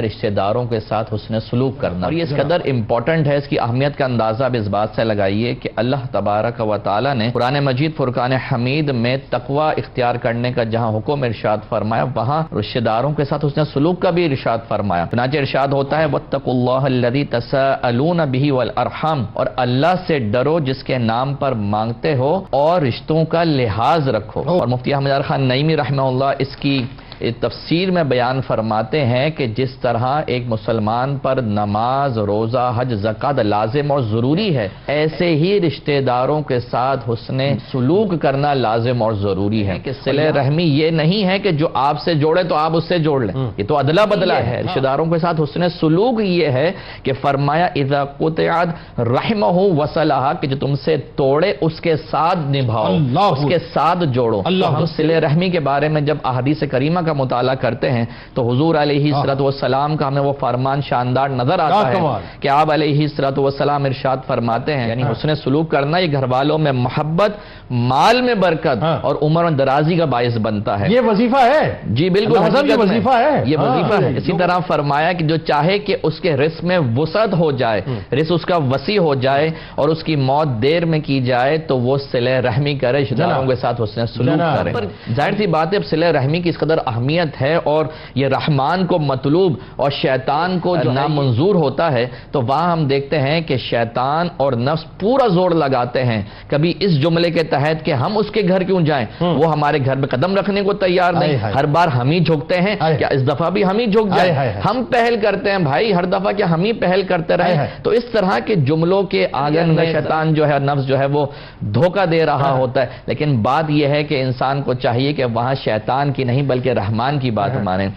رشتہ داروں کے ساتھ حسن سلوک کرنا، اور یہ اس قدر امپورٹنٹ ہے، اس کی اہمیت کا اندازہ اب اس بات سے لگائیے کہ اللہ تبارک و تعالی نے قرآن مجید فرقان حمید میں تقوی اختیار کرنے کا جہاں حکم ارشاد فرمایا، وہاں رشتہ داروں کے ساتھ حسن سلوک کا بھی ارشاد فرمایا۔ چنانچہ ارشاد ہوتا ہے وَاتَّقُوا اللَّهَ الَّذِي تَسَاءَلُونَ بِهِ وَالْأَرْحَامَ، اور اللہ سے ڈرو جس کے نام پر مانگتے ہو اور رشتوں کا لحاظ رکھو۔ اور مفتی احمد یار خان نعیمی رحمہ اللہ اس کی تفسیر میں بیان فرماتے ہیں کہ جس طرح ایک مسلمان پر نماز، روزہ، حج، زکوٰۃ لازم اور ضروری ہے، ایسے ہی رشتہ داروں کے ساتھ حسن سلوک کرنا لازم اور ضروری ہے۔ کہ صلہ رحمی یہ نہیں ہے کہ جو آپ سے جوڑے تو آپ اس سے جوڑ لیں، یہ تو ادلا بدلا ہے۔ رشتہ داروں کے ساتھ حسن سلوک یہ ہے کہ فرمایا اذا قطعت رحمہ وصلھا، کہ جو تم سے توڑے اس کے ساتھ نبھاؤ، اس کے ساتھ جوڑو۔ ہم صلہ رحمی کے بارے میں جب احادیث کریمہ کا مطالعہ کرتے ہیں تو حضور علیہ الصلوۃ والسلام کا ہمیں وہ فرمان شاندار نظر آتا ہے کہ آپ علیہ الصلوۃ والسلام ارشاد فرماتے ہیں، یعنی حسن سلوک کرنا یہ گھر والوں میں محبت، مال میں برکت اور عمر میں درازی کا باعث بنتا ہے۔ یہ وظیفہ ہے جی بالکل، یہ وظیفہ ہے، یہ وظیفہ ہے۔ اسی طرح فرمایا کہ جو چاہے کہ اس کے رزق میں وسعت ہو جائے، رزق اس کا وسیع ہو جائے اور اس کی موت دیر میں کی جائے تو وہ صلہ رحمی کرے، رشتہ داروں کے ساتھ حسن سلوک کرے۔ ظاہر سی بات ہے صلہ رحمی کی اس قدر اہمیت ہے اور یہ رحمان کو مطلوب اور شیطان کو جو نامنظور ہوتا ہے، تو وہاں ہم دیکھتے ہیں کہ شیطان اور نفس پورا زور لگاتے ہیں کبھی اس جملے کے تحت کہ ہم اس کے گھر کیوں جائیں، وہ ہمارے گھر میں قدم رکھنے کو تیار نہیں، ہر بار ہم ہی جھکتے ہیں، کیا اس دفعہ بھی ہم ہی جھک جائیں، ہم پہل کرتے ہیں بھائی ہر دفعہ، کیا ہم ہی پہل کرتے رہیں۔ تو اس طرح کے جملوں کے آنگن میں شیطان جو ہے، نفس جو ہے وہ دھوکہ دے رہا ہوتا ہے، لیکن بات یہ ہے کہ انسان کو چاہیے کہ وہاں شیطان کی نہیں بلکہ رحمان کی بات مانیں۔